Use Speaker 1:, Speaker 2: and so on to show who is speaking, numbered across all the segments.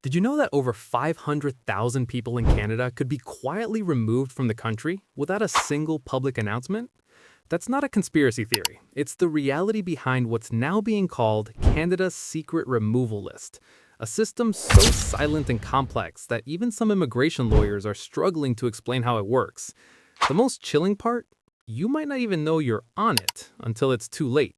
Speaker 1: Did you know that over 500,000 people in Canada could be quietly removed from the country without a single public announcement? That's not a conspiracy theory. It's the reality behind what's now being called Canada's secret removal list, a system so silent and complex that even some immigration lawyers are struggling to explain how it works. The most chilling part? You might not even know you're on it until it's too late.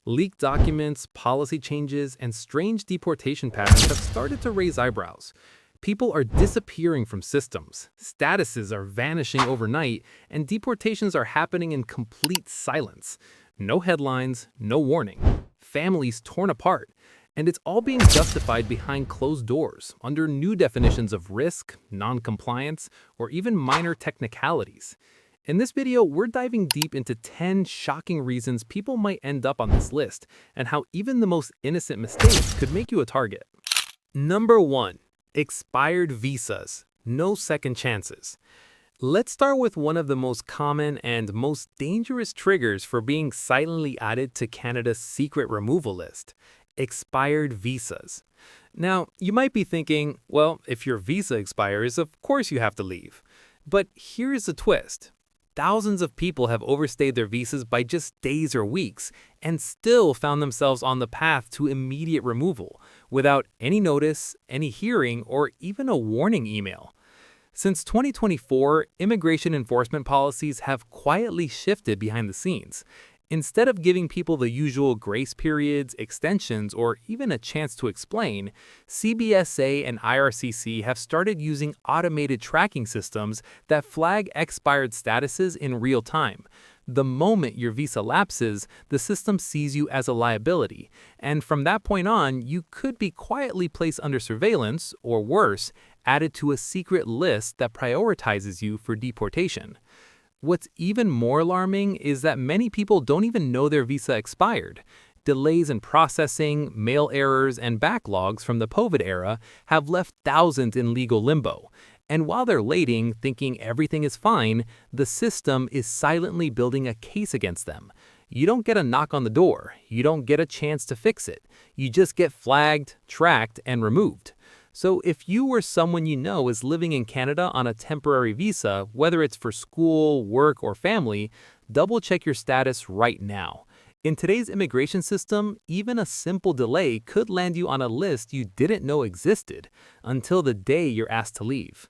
Speaker 1: Leaked documents, policy changes, and strange deportation patterns have started to raise eyebrows. People are disappearing from systems, statuses are vanishing overnight, and deportations are happening in complete silence. No headlines, no warning. Families torn apart. And it's all being justified behind closed doors, under new definitions of risk, non-compliance, or even minor technicalities. In this video, we're diving deep into 10 shocking reasons people might end up on this list, and how even the most innocent mistakes could make you a target. Number 1. Expired visas. No second chances. Let's start with one of the most common and most dangerous triggers for being silently added to Canada's secret removal list: expired visas. Now, you might be thinking, well, if your visa expires, of course you have to leave. But here's the twist. Thousands of people have overstayed their visas by just days or weeks and still found themselves on the path to immediate removal without any notice, any hearing, or even a warning email. Since 2024, immigration enforcement policies have quietly shifted behind the scenes. Instead of giving people the usual grace periods, extensions, or even a chance to explain, CBSA and IRCC have started using automated tracking systems that flag expired statuses in real time. The moment your visa lapses, the system sees you as a liability, and from that point on, you could be quietly placed under surveillance, or worse, added to a secret list that prioritizes you for deportation. What's even more alarming is that many people don't even know their visa expired. Delays in processing, mail errors, and backlogs from the COVID era have left thousands in legal limbo. And while they're waiting, thinking everything is fine, the system is silently building a case against them. You don't get a knock on the door. You don't get a chance to fix it. You just get flagged, tracked, and removed. So if you or someone you know is living in Canada on a temporary visa, whether it's for school, work, or family, double-check your status right now. In today's immigration system, even a simple delay could land you on a list you didn't know existed until the day you're asked to leave.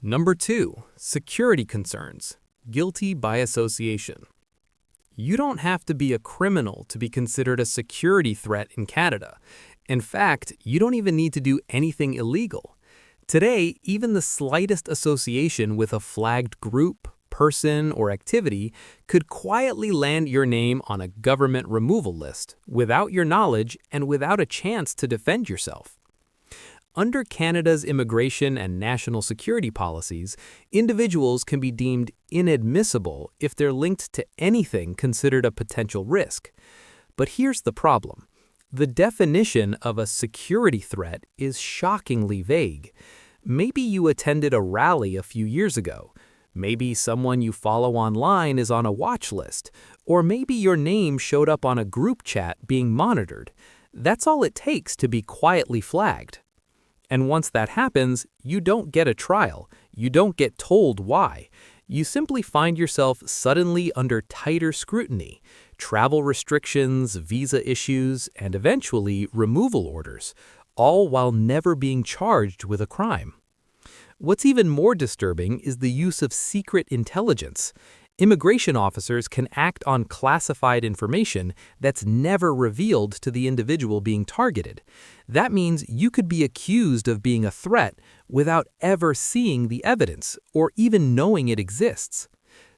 Speaker 1: Number 2. Security concerns. Guilty by association. You don't have to be a criminal to be considered a security threat in Canada. In fact, you don't even need to do anything illegal. Today, even the slightest association with a flagged group, person, or activity could quietly land your name on a government removal list without your knowledge and without a chance to defend yourself. Under Canada's immigration and national security policies, individuals can be deemed inadmissible if they're linked to anything considered a potential risk. But here's the problem. The definition of a security threat is shockingly vague. Maybe you attended a rally a few years ago. Maybe someone you follow online is on a watch list. Or maybe your name showed up on a group chat being monitored. That's all it takes to be quietly flagged. And once that happens, you don't get a trial. You don't get told why. You simply find yourself suddenly under tighter scrutiny, travel restrictions, visa issues, and eventually removal orders, all while never being charged with a crime. What's even more disturbing is the use of secret intelligence. Immigration officers can act on classified information that's never revealed to the individual being targeted. That means you could be accused of being a threat without ever seeing the evidence or even knowing it exists.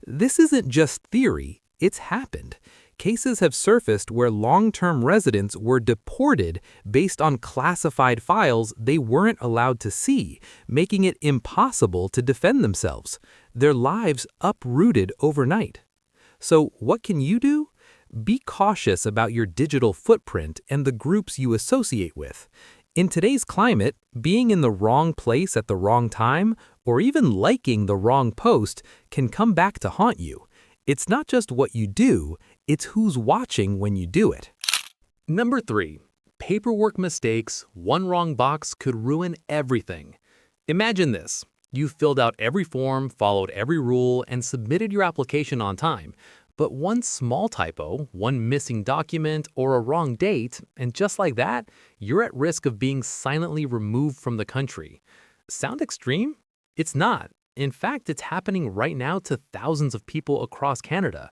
Speaker 1: This isn't just theory, it's happened. Cases have surfaced where long-term residents were deported based on classified files they weren't allowed to see, making it impossible to defend themselves. Their lives uprooted overnight. So what can you do? Be cautious about your digital footprint and the groups you associate with. In today's climate, being in the wrong place at the wrong time, or even liking the wrong post, can come back to haunt you. It's not just what you do, it's who's watching when you do it. Number 3. Paperwork mistakes, one wrong box could ruin everything. Imagine this. You filled out every form, followed every rule, and submitted your application on time. But one small typo, one missing document, or a wrong date, and just like that, you're at risk of being silently removed from the country. Sound extreme? It's not. In fact, it's happening right now to thousands of people across Canada.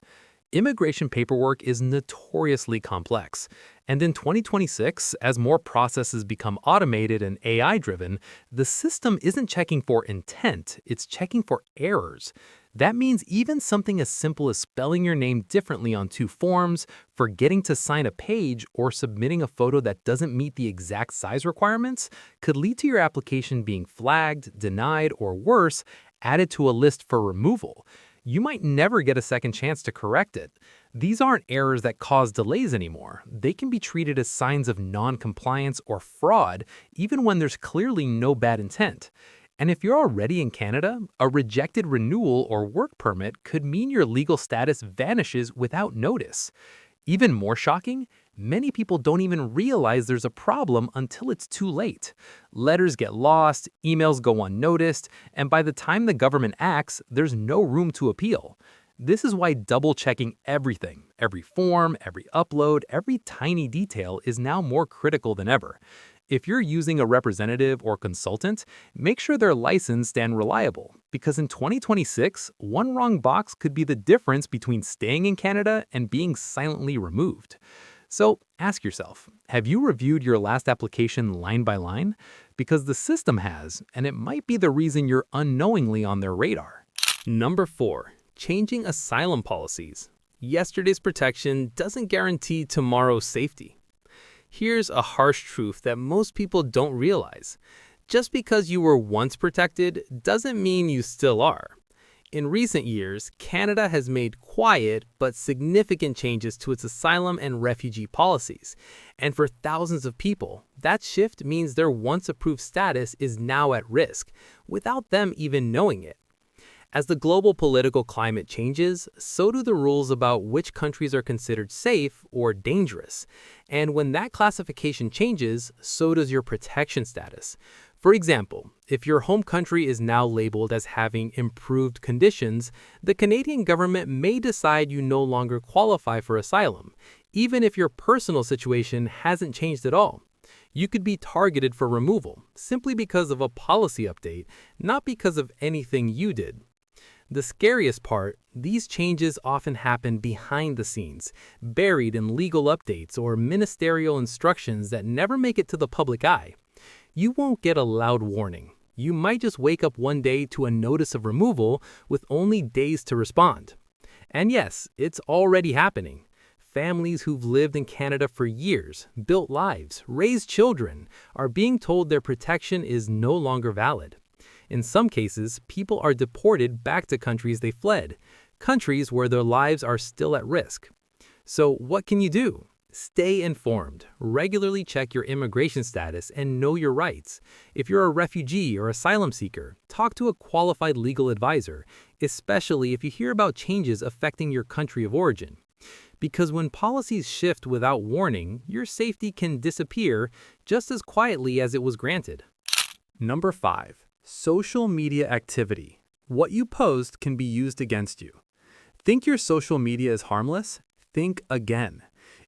Speaker 1: Immigration paperwork is notoriously complex, and in 2026, as more processes become automated and AI-driven, the system isn't checking for intent, it's checking for errors. That means even something as simple as spelling your name differently on two forms, forgetting to sign a page, or submitting a photo that doesn't meet the exact size requirements could lead to your application being flagged, denied, or worse, added to a list for removal. You might never get a second chance to correct it. These aren't errors that cause delays anymore. They can be treated as signs of non-compliance or fraud, even when there's clearly no bad intent. And if you're already in Canada, a rejected renewal or work permit could mean your legal status vanishes without notice. Even more shocking, many people don't even realize there's a problem until it's too late. Letters get lost, emails go unnoticed, and by the time the government acts, there's no room to appeal. This is why double-checking everything, every form, every upload, every tiny detail is now more critical than ever. If you're using a representative or consultant, make sure they're licensed and reliable, because in 2026, one wrong box could be the difference between staying in Canada and being silently removed. So ask yourself, have you reviewed your last application line by line? Because the system has, and it might be the reason you're unknowingly on their radar. Number 4. Changing asylum policies. Yesterday's protection doesn't guarantee tomorrow's safety. Here's a harsh truth that most people don't realize. Just because you were once protected doesn't mean you still are. In recent years, Canada has made quiet but significant changes to its asylum and refugee policies. And for thousands of people, that shift means their once approved status is now at risk, without them even knowing it. As the global political climate changes, so do the rules about which countries are considered safe or dangerous. And when that classification changes, so does your protection status. For example, if your home country is now labeled as having improved conditions, the Canadian government may decide you no longer qualify for asylum, even if your personal situation hasn't changed at all. You could be targeted for removal simply because of a policy update, not because of anything you did. The scariest part, these changes often happen behind the scenes, buried in legal updates or ministerial instructions that never make it to the public eye. You won't get a loud warning. You might just wake up one day to a notice of removal with only days to respond. And yes, it's already happening. Families who've lived in Canada for years, built lives, raised children, are being told their protection is no longer valid. In some cases, people are deported back to countries they fled, countries where their lives are still at risk. So what can you do? Stay informed, regularly check your immigration status, and know your rights. If you're a refugee or asylum seeker, talk to a qualified legal advisor, especially if you hear about changes affecting your country of origin. Because when policies shift without warning, your safety can disappear just as quietly as it was granted. Number 5. Social media activity. What you post can be used against you. Think your social media is harmless? Think again.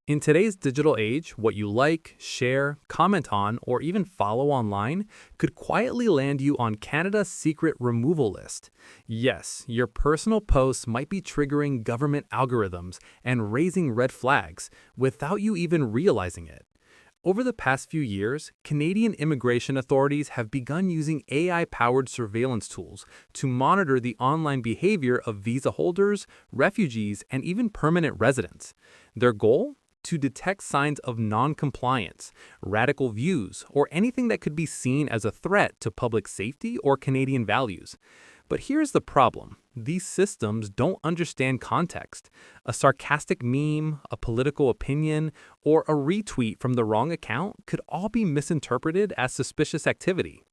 Speaker 1: In today's digital age, what you like, share, comment on, or even follow online could quietly land you on Canada's secret removal list. Yes, your personal posts might be triggering government algorithms and raising red flags without you even realizing it. Over the past few years, Canadian immigration authorities have begun using AI-powered surveillance tools to monitor the online behavior of visa holders, refugees, and even permanent residents. Their goal? To detect signs of non-compliance, radical views, or anything that could be seen as a threat to public safety or Canadian values. But here's the problem. These systems don't understand context. A sarcastic meme, a political opinion, or a retweet from the wrong account could all be misinterpreted as suspicious activity.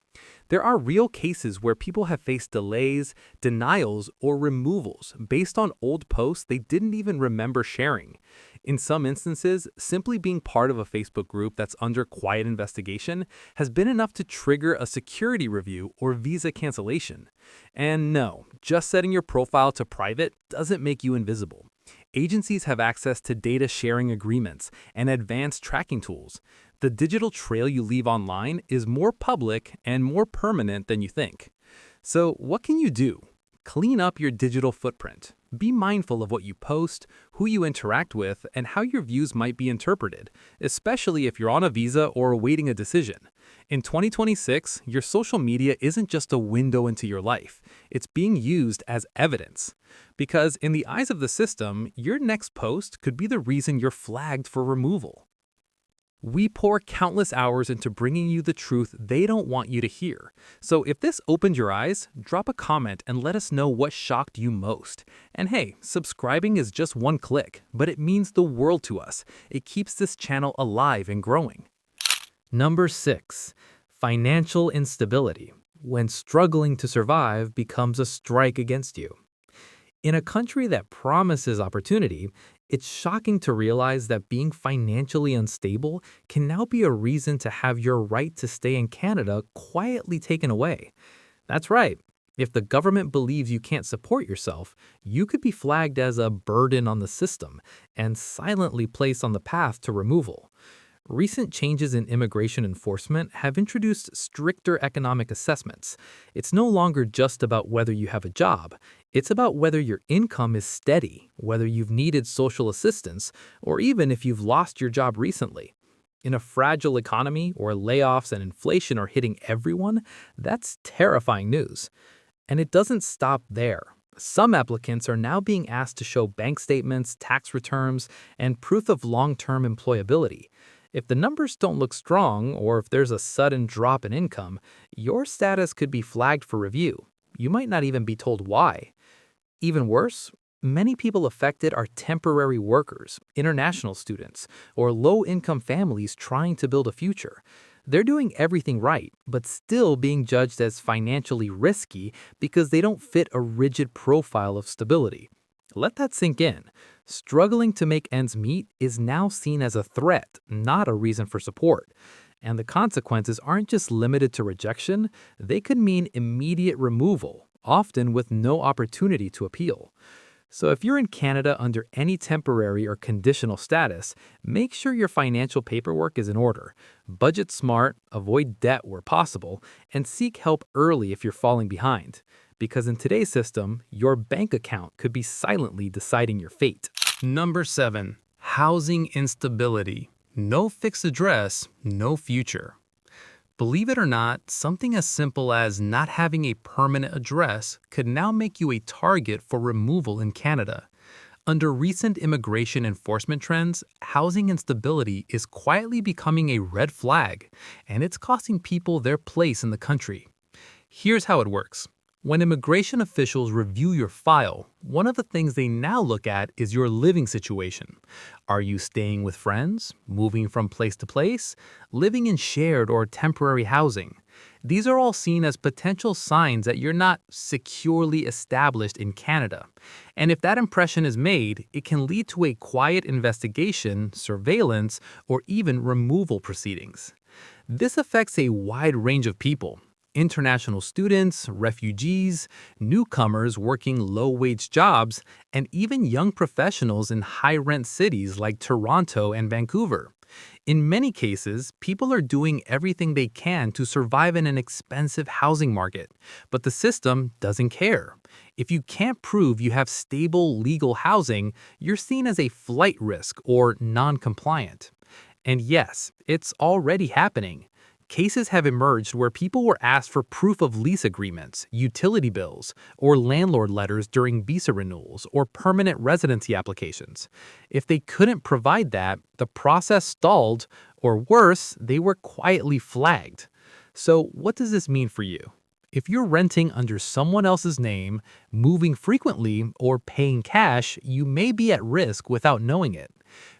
Speaker 1: There are real cases where people have faced delays, denials, or removals based on old posts they didn't even remember sharing. In some instances, simply being part of a Facebook group that's under quiet investigation has been enough to trigger a security review or visa cancellation. And no, just setting your profile to private doesn't make you invisible. Agencies have access to data sharing agreements and advanced tracking tools. The digital trail you leave online is more public and more permanent than you think. So, what can you do? Clean up your digital footprint. Be mindful of what you post, who you interact with, and how your views might be interpreted, especially if you're on a visa or awaiting a decision. In 2026, your social media isn't just a window into your life, it's being used as evidence. Because in the eyes of the system, your next post could be the reason you're flagged for removal. We pour countless hours into bringing you the truth they don't want you to hear. So if this opened your eyes, drop a comment and let us know what shocked you most. And hey, subscribing is just one click, but it means the world to us. It keeps this channel alive and growing. Number 6. Financial instability. When struggling to survive becomes a strike against you. In a country that promises opportunity, it's shocking to realize that being financially unstable can now be a reason to have your right to stay in Canada quietly taken away. That's right. If the government believes you can't support yourself, you could be flagged as a burden on the system and silently placed on the path to removal. Recent changes in immigration enforcement have introduced stricter economic assessments. It's no longer just about whether you have a job. It's about whether your income is steady, whether you've needed social assistance, or even if you've lost your job recently. In a fragile economy where layoffs and inflation are hitting everyone, that's terrifying news. And it doesn't stop there. Some applicants are now being asked to show bank statements, tax returns, and proof of long-term employability. If the numbers don't look strong, or if there's a sudden drop in income, your status could be flagged for review. You might not even be told why. Even worse, many people affected are temporary workers, international students, or low-income families trying to build a future. They're doing everything right, but still being judged as financially risky because they don't fit a rigid profile of stability. Let that sink in. Struggling to make ends meet is now seen as a threat, not a reason for support. And the consequences aren't just limited to rejection, they could mean immediate removal, often with no opportunity to appeal. So if you're in Canada under any temporary or conditional status, make sure your financial paperwork is in order. Budget smart, avoid debt where possible, and seek help early if you're falling behind. Because in today's system, your bank account could be silently deciding your fate. Number 7. Housing instability. No fixed address, no future. Believe it or not, something as simple as not having a permanent address could now make you a target for removal in Canada. Under recent immigration enforcement trends, housing instability is quietly becoming a red flag, and it's costing people their place in the country. Here's how it works. When immigration officials review your file, one of the things they now look at is your living situation. Are you staying with friends, moving from place to place, living in shared or temporary housing? These are all seen as potential signs that you're not securely established in Canada. And if that impression is made, it can lead to a quiet investigation, surveillance, or even removal proceedings. This affects a wide range of people. International students, refugees, newcomers working low-wage jobs, and even young professionals in high-rent cities like Toronto and Vancouver. In many cases, people are doing everything they can to survive in an expensive housing market, but the system doesn't care. If you can't prove you have stable legal housing, you're seen as a flight risk or non-compliant. And yes, it's already happening. Cases have emerged where people were asked for proof of lease agreements, utility bills, or landlord letters during visa renewals or permanent residency applications. If they couldn't provide that, the process stalled, or worse, they were quietly flagged. So what does this mean for you? If you're renting under someone else's name, moving frequently, or paying cash, you may be at risk without knowing it.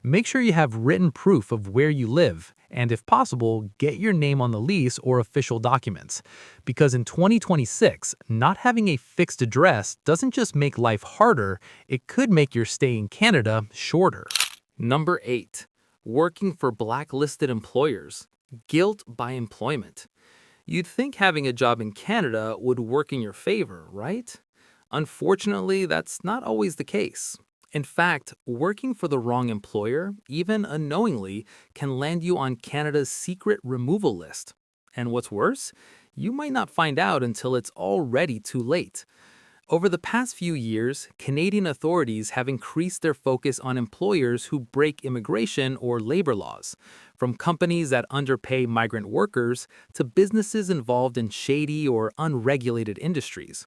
Speaker 2: Make sure you have written proof of where you live, and if possible, get your name on the lease or official documents. Because in 2026, not having a fixed address doesn't just make life harder, it could make your stay in Canada shorter.
Speaker 1: Number 8. Working for blacklisted employers. Guilt by employment. You'd think having a job in Canada would work in your favor, right? Unfortunately, that's not always the case. In fact, working for the wrong employer, even unknowingly, can land you on Canada's secret removal list. And what's worse, you might not find out until it's already too late. Over the past few years, Canadian authorities have increased their focus on employers who break immigration or labor laws, from companies that underpay migrant workers to businesses involved in shady or unregulated industries.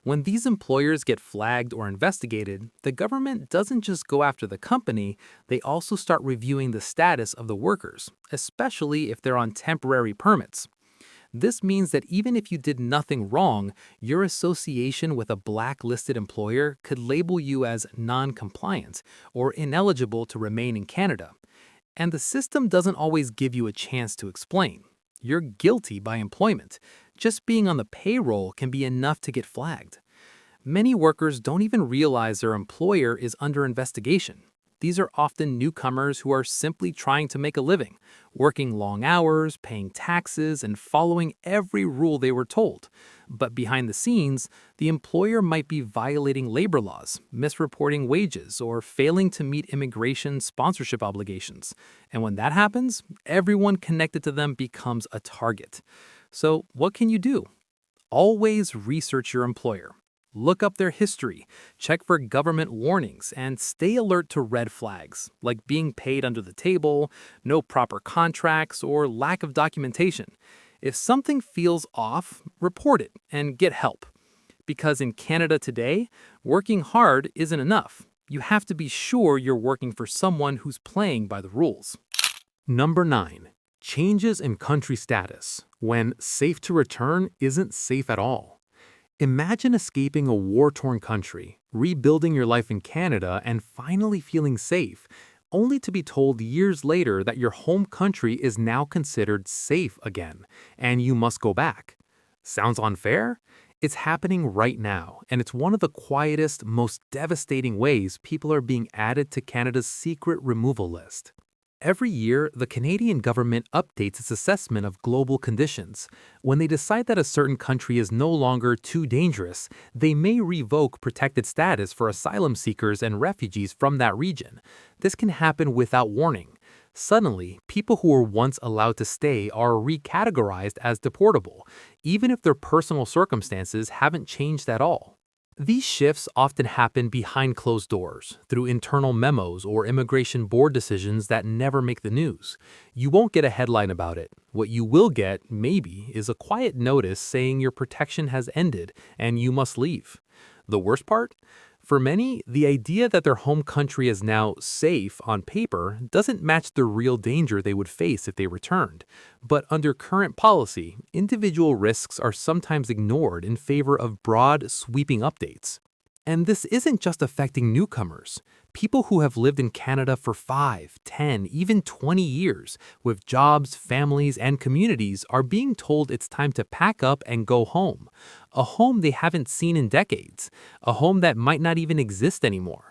Speaker 1: When these employers get flagged or investigated, the government doesn't just go after the company, they also start reviewing the status of the workers, especially if they're on temporary permits. This means that even if you did nothing wrong, your association with a blacklisted employer could label you as non-compliant or ineligible to remain in Canada. And the system doesn't always give you a chance to explain. You're guilty by employment. Just being on the payroll can be enough to get flagged. Many workers don't even realize their employer is under investigation. These are often newcomers who are simply trying to make a living, working long hours, paying taxes, and following every rule they were told. But behind the scenes, the employer might be violating labor laws, misreporting wages, or failing to meet immigration sponsorship obligations. And when that happens, everyone connected to them becomes a target. So what can you do? Always research your employer. Look up their history, check for government warnings, and stay alert to red flags, like being paid under the table, no proper contracts, or lack of documentation. If something feels off, report it and get help. Because in Canada today, working hard isn't enough. You have to be sure you're working for someone who's playing by the rules.
Speaker 2: Number 9. Changes in country status, when safe to return isn't safe at all. Imagine escaping a war-torn country, rebuilding your life in Canada, and finally feeling safe, only to be told years later that your home country is now considered safe again, and you must go back. Sounds unfair? It's happening right now, and it's one of the quietest, most devastating ways people are being added to Canada's secret removal list. Every year, the Canadian government updates its assessment of global conditions. When they decide that a certain country is no longer too dangerous, they may revoke protected status for asylum seekers and refugees from that region. This can happen without warning. Suddenly, people who were once allowed to stay are recategorized as deportable, even if their personal circumstances haven't changed at all. These shifts often happen behind closed doors, through internal memos or immigration board decisions that never make the news. You won't get a headline about it. What you will get, maybe, is a quiet notice saying your protection has ended and you must leave. The worst part? For many, the idea that their home country is now safe on paper doesn't match the real danger they would face if they returned. But under current policy, individual risks are sometimes ignored in favor of broad, sweeping updates. And this isn't just affecting newcomers. People who have lived in Canada for 5, 10, even 20 years, with jobs, families, and communities, are being told it's time to pack up and go home. A home they haven't seen in decades. A home that might not even exist anymore.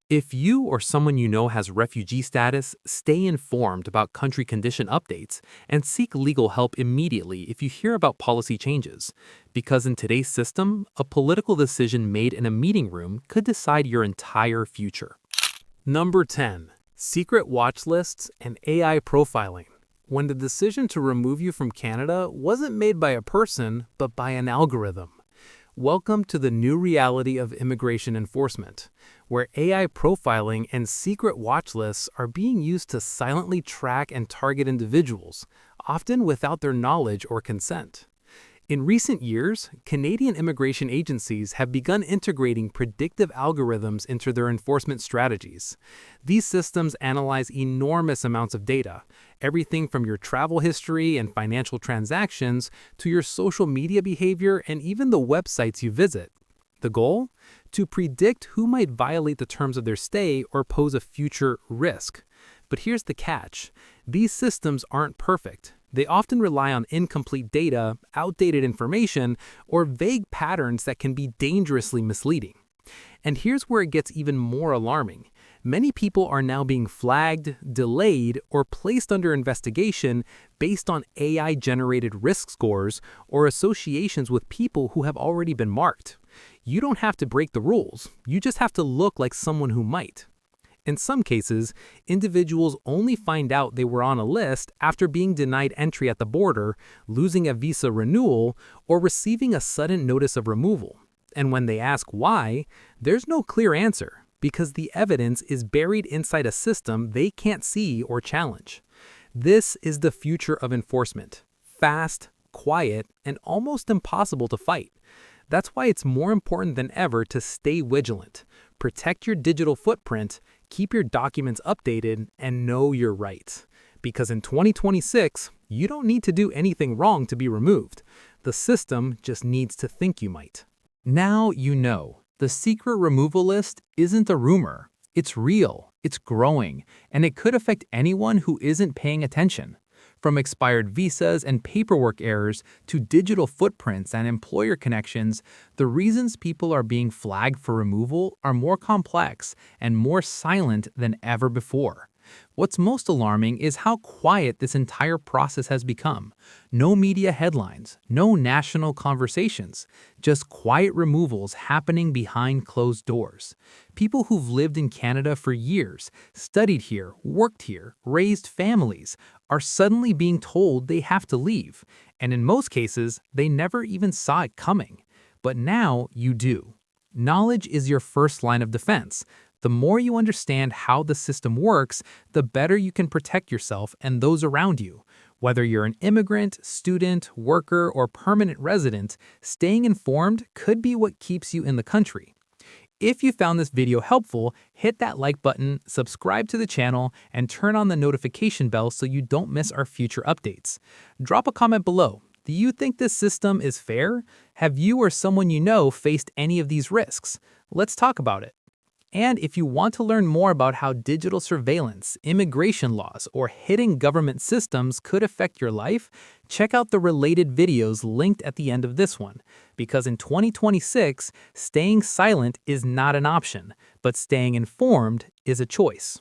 Speaker 2: If you or someone you know has refugee status, stay informed about country condition updates and seek legal help immediately if you hear about policy changes. Because in today's system, a political decision made in a meeting room could decide your entire future. Number 10. Secret watch lists and AI profiling. When the decision to remove you from Canada wasn't made by a person, but by an algorithm. Welcome to the new reality of immigration enforcement, where AI profiling and secret watch lists are being used to silently track and target individuals, often without their knowledge or consent. In recent years, Canadian immigration agencies have begun integrating predictive algorithms into their enforcement strategies. These systems analyze enormous amounts of data, everything from your travel history and financial transactions to your social media behavior and even the websites you visit. The goal?
Speaker 1: to predict who might violate the terms of their stay or pose a future risk. But here's the catch. These systems aren't perfect. They often rely on incomplete data, outdated information, or vague patterns that can be dangerously misleading. And here's where it gets even more alarming. Many people are now being flagged, delayed, or placed under investigation based on AI-generated risk scores or associations with people who have already been marked. You don't have to break the rules, you just have to look like someone who might. In some cases, individuals only find out they were on a list after being denied entry at the border, losing a visa renewal, or receiving a sudden notice of removal. And when they ask why, there's no clear answer, because the evidence is buried inside a system they can't see or challenge. This is the future of enforcement. Fast, quiet, and almost impossible to fight. That's why it's more important than ever to stay vigilant, protect your digital footprint, keep your documents updated, and know your rights. Because in 2026, you don't need to do anything wrong to be removed. The system just needs to think you might.
Speaker 2: Now you know. The secret removal list isn't a rumor. It's real, it's growing, and it could affect anyone who isn't paying attention. From expired visas and paperwork errors to digital footprints and employer connections, the reasons people are being flagged for removal are more complex and more silent than ever before. What's most alarming is how quiet this entire process has become. No media headlines, no national conversations, just quiet removals happening behind closed doors. People who've lived in Canada for years, studied here, worked here, raised families, are suddenly being told they have to leave. And in most cases, they never even saw it coming. But now you do. Knowledge is your first line of defense. The more you understand how the system works, the better you can protect yourself and those around you. Whether you're an immigrant, student, worker, or permanent resident, staying informed could be what keeps you in the country. If you found this video helpful, hit that like button, subscribe to the channel, and turn on the notification bell so you don't miss our future updates. Drop a comment below. Do you think this system is fair? Have you or someone you know faced any of these risks? Let's talk about it. And if you want to learn more about how digital surveillance, immigration laws, or hidden government systems could affect your life, check out the related videos linked at the end of this one. Because in 2026, staying silent is not an option, but staying informed is a choice.